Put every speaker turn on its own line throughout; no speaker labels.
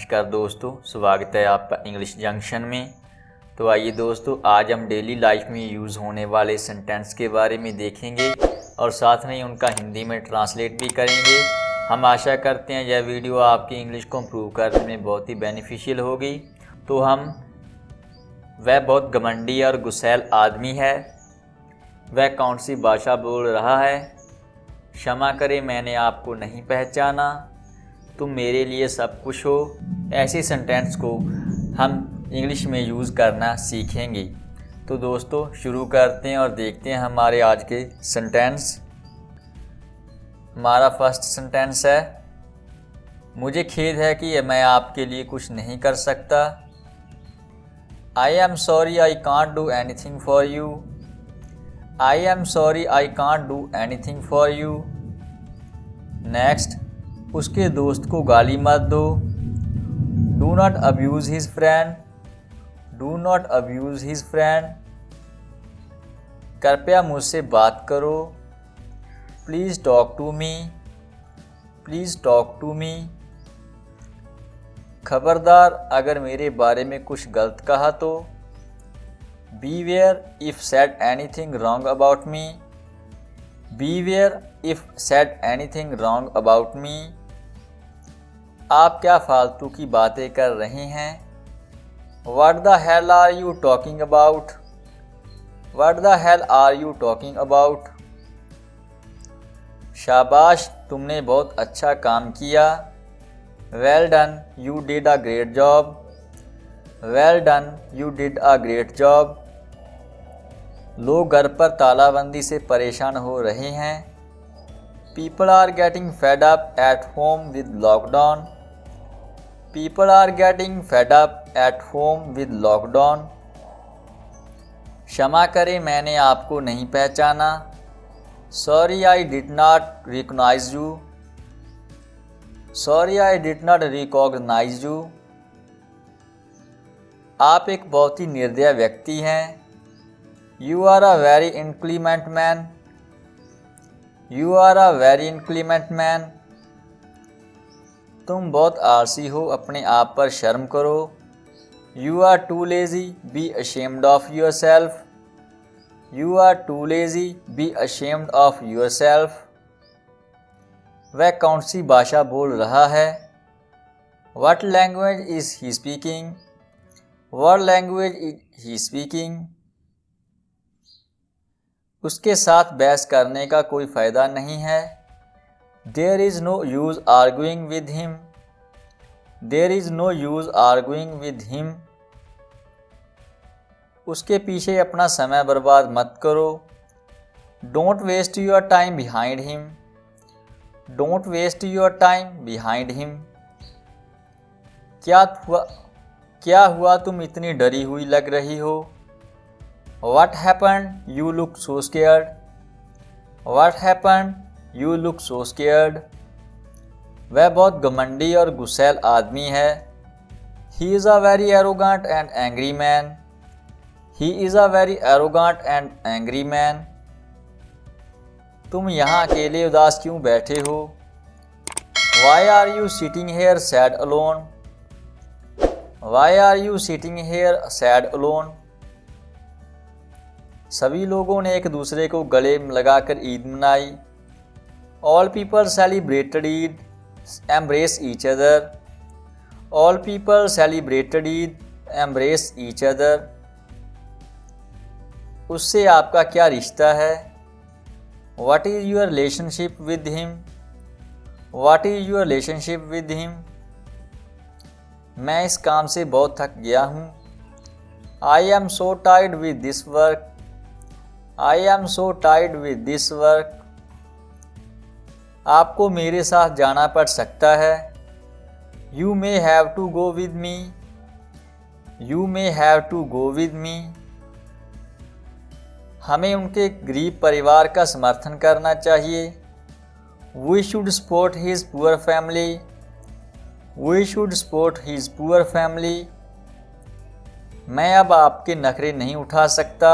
नमस्कार दोस्तों, स्वागत है आपका इंग्लिश जंक्शन में। तो आइए दोस्तों, आज हम डेली लाइफ में यूज़ होने वाले सेंटेंस के बारे में देखेंगे और साथ में उनका हिंदी में ट्रांसलेट भी करेंगे। हम आशा करते हैं यह वीडियो आपकी इंग्लिश को इम्प्रूव करने में बहुत ही बेनिफिशियल होगी। तो वह बहुत घमंडी और गुस्सैल आदमी है। वह कौन सी भाषा बोल रहा है? क्षमा करें, मैंने आपको नहीं पहचाना। तुम मेरे लिए सब कुछ हो। ऐसे सेंटेंस को हम इंग्लिश में यूज़ करना सीखेंगे। तो दोस्तों शुरू करते हैं और देखते हैं हमारे आज के सेंटेंस। हमारा फर्स्ट सेंटेंस है, मुझे खेद है कि मैं आपके लिए कुछ नहीं कर सकता। I am sorry I can't do anything for you. I am sorry I can't do anything for you. Next, उसके दोस्त को गाली मत दो। Do not abuse his friend. Do not abuse his friend. कृपया मुझसे बात करो। Please talk to me. Please talk to me. खबरदार अगर मेरे बारे में कुछ गलत कहा तो। Beware if said anything wrong about me. Beware if said anything wrong about me. आप क्या फालतू की बातें कर रहे हैं? What the hell are you talking about? What the hell are you talking about? शाबाश, तुमने बहुत अच्छा काम किया। Well done, you did a great job. Well done, you did a great job. लोग घर पर तालाबंदी से परेशान हो रहे हैं। People are getting fed up at home with lockdown. People are getting fed up at home with lockdown. क्षमा करें, मैंने आपको नहीं पहचाना। Sorry, I did not recognize you. Sorry, I did not recognize you. आप एक बहुत ही निर्दयी व्यक्ति हैं। You are a very inclement man. You are a very inclement man. तुम बहुत आलसी हो, अपने आप पर शर्म करो। You are too lazy. Be ashamed of yourself. You are too lazy. Be ashamed of yourself. वह कौन सी भाषा बोल रहा है? What language is he speaking? What language is he speaking? उसके साथ बहस करने का कोई फ़ायदा नहीं है। There is no use arguing with him. There is no use arguing with him. उसके पीछे अपना समय बर्बाद मत करो। Don't waste your time behind him. Don't waste your time behind him. क्या हुआ तुम इतनी डरी हुई लग रही हो? What happened? You look so scared. What happened? You look so scared. वह बहुत घमंडी और गुस्सैल आदमी है। He is a very arrogant and angry man. He is a very arrogant and angry man. तुम यहाँ अकेले उदास क्यों बैठे हो? Why are you sitting here sad alone? Why are you sitting here sad alone? सभी लोगों ने एक दूसरे को गले लगाकर ईद मनाई। All people celebrated Eid. Embrace each other. All people celebrated Eid. Embrace each other. उससे आपका क्या रिश्ता है? What is your relationship with him? What is your relationship with him? मैं इस काम से बहुत थक गया हूँ। I am so tired with this work. I am so tired with this work. आपको मेरे साथ जाना पड़ सकता है। You may have to go with me. You may have to go with me. हमें उनके गरीब परिवार का समर्थन करना चाहिए। We should support his poor family. We should support his poor family. मैं अब आपके नखरे नहीं उठा सकता।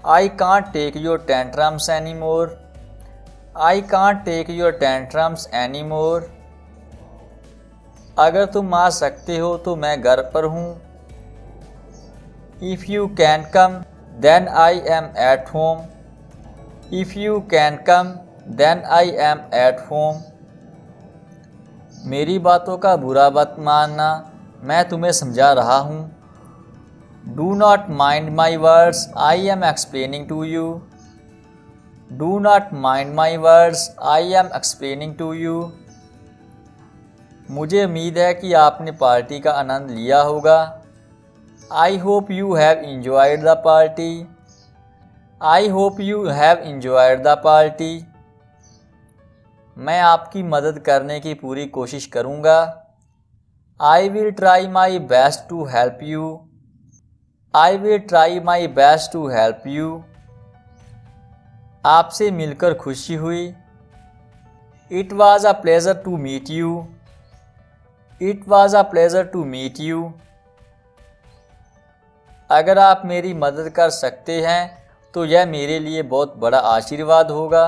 I can't take your tantrums anymore. I can't take your tantrums anymore. अगर तुम आ सकते हो तो मैं घर पर हूँ। If you can come then I am at home. If you can come then I am at home. मेरी बातों का बुरा मत मानना, मैं तुम्हें समझा रहा हूँ। Do not mind my words, I am explaining to you. Do not mind my words, I am explaining to you. मुझे उम्मीद है कि आपने पार्टी का आनंद लिया होगा। I hope you have enjoyed the party. I hope you have enjoyed the party. मैं आपकी मदद करने की पूरी कोशिश करूँगा। I will try my best to help you. I will try my best to help you. आपसे मिलकर खुशी हुई। It was a pleasure to meet you. It was a pleasure to meet you. अगर आप मेरी मदद कर सकते हैं तो यह मेरे लिए बहुत बड़ा आशीर्वाद होगा।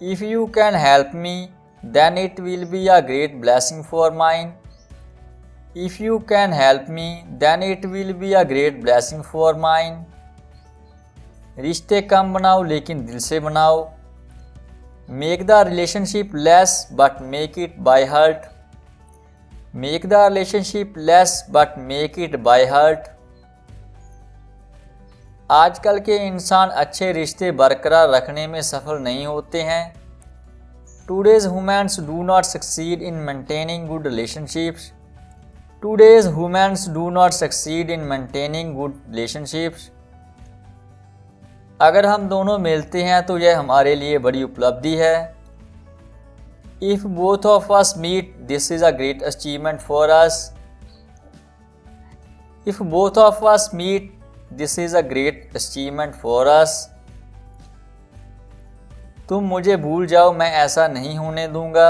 If you can help me then it will be a great blessing for mine. If you can help me then it will be a great blessing for mine. रिश्ते कम बनाओ लेकिन दिल से बनाओ। Make the relationship less but make it by heart. Make the relationship less but make it by heart. आजकल के इंसान अच्छे रिश्ते बरकरार रखने में सफल नहीं होते हैं। Today's humans do not succeed in maintaining good relationships. Today's humans do not succeed in maintaining good relationships. अगर हम दोनों मिलते हैं तो यह हमारे लिए बड़ी उपलब्धि है। If both of us meet this is a great achievement for us. If both of us meet this is a great achievement for us. तुम मुझे भूल जाओ, मैं ऐसा नहीं होने दूंगा।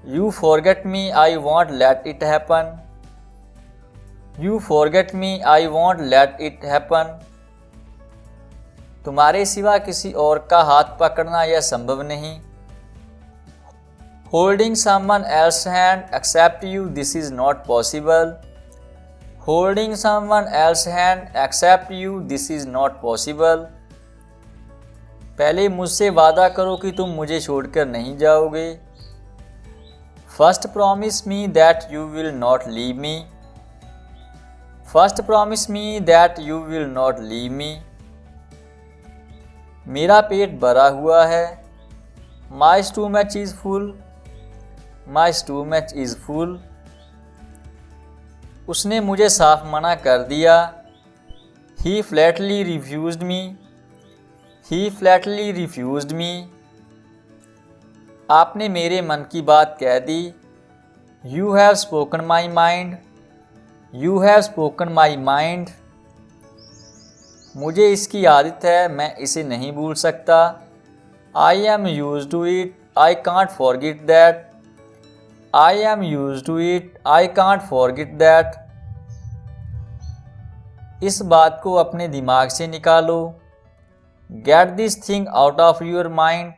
You forget me, I won't let it happen. You forget me, I won't let it happen. तुम्हारे सिवा किसी और का हाथ पकड़ना यह संभव नहीं। Holding someone else hand except you this is not possible. Holding someone else hand except you this is not possible. पहले मुझसे वादा करो कि तुम मुझे छोड़कर नहीं जाओगे। First promise me that you will not leave me. First promise me that you will not leave me. मेरा पेट भरा हुआ है। My stomach is full. My stomach is full. उसने मुझे साफ मना कर दिया। He flatly refused me. He flatly refused me. आपने मेरे मन की बात कह दी। You have spoken my mind. You have spoken my mind. मुझे इसकी आदत है, मैं इसे नहीं भूल सकता। I am used to it, I can't forget that. I am used to it, I can't forget that. इस बात को अपने दिमाग से निकालो। Get this thing out of your mind.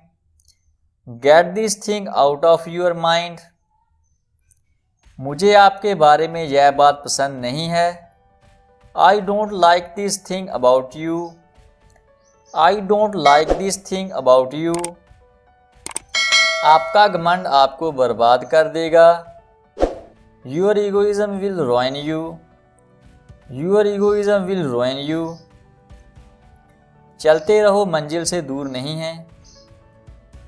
Get this thing out of your mind. मुझे आपके बारे में यह बात पसंद नहीं है। I don't like this thing about you. I don't like this thing about you. आपका घमंड आपको बर्बाद कर देगा। Your egoism will ruin you. Your egoism will ruin you. चलते रहो, मंजिल से दूर नहीं है।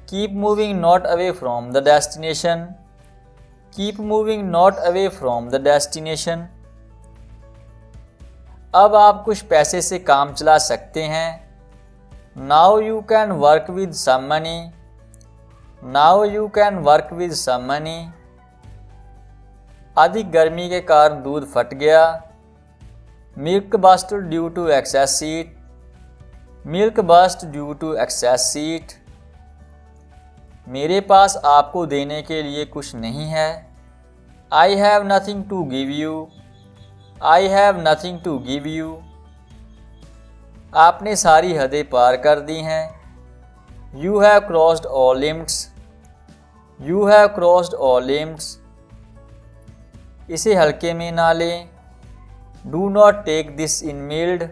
Keep moving not away from the destination. Keep moving not away from the destination. अब आप कुछ पैसे से काम चला सकते हैं। Now you can work with some money. Now you can work with some money. अधिक गर्मी के कारण दूध फट गया। Milk burst due to excess heat. Milk burst due to excess heat. मेरे पास आपको देने के लिए कुछ नहीं है। I have nothing to give you. I have nothing to give you. आपने सारी हदें पार कर दी हैं। You have crossed all limits. You have crossed all limits. इसे हल्के में ना लें। Do not take this in mild,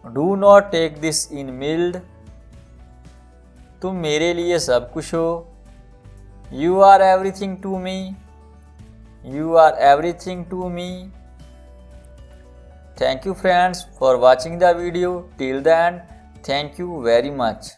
do not take this in mild. तुम मेरे लिए सब कुछ हो। You are everything to me, you are everything to me. Thank you friends for watching the video till the end. Thank you very much.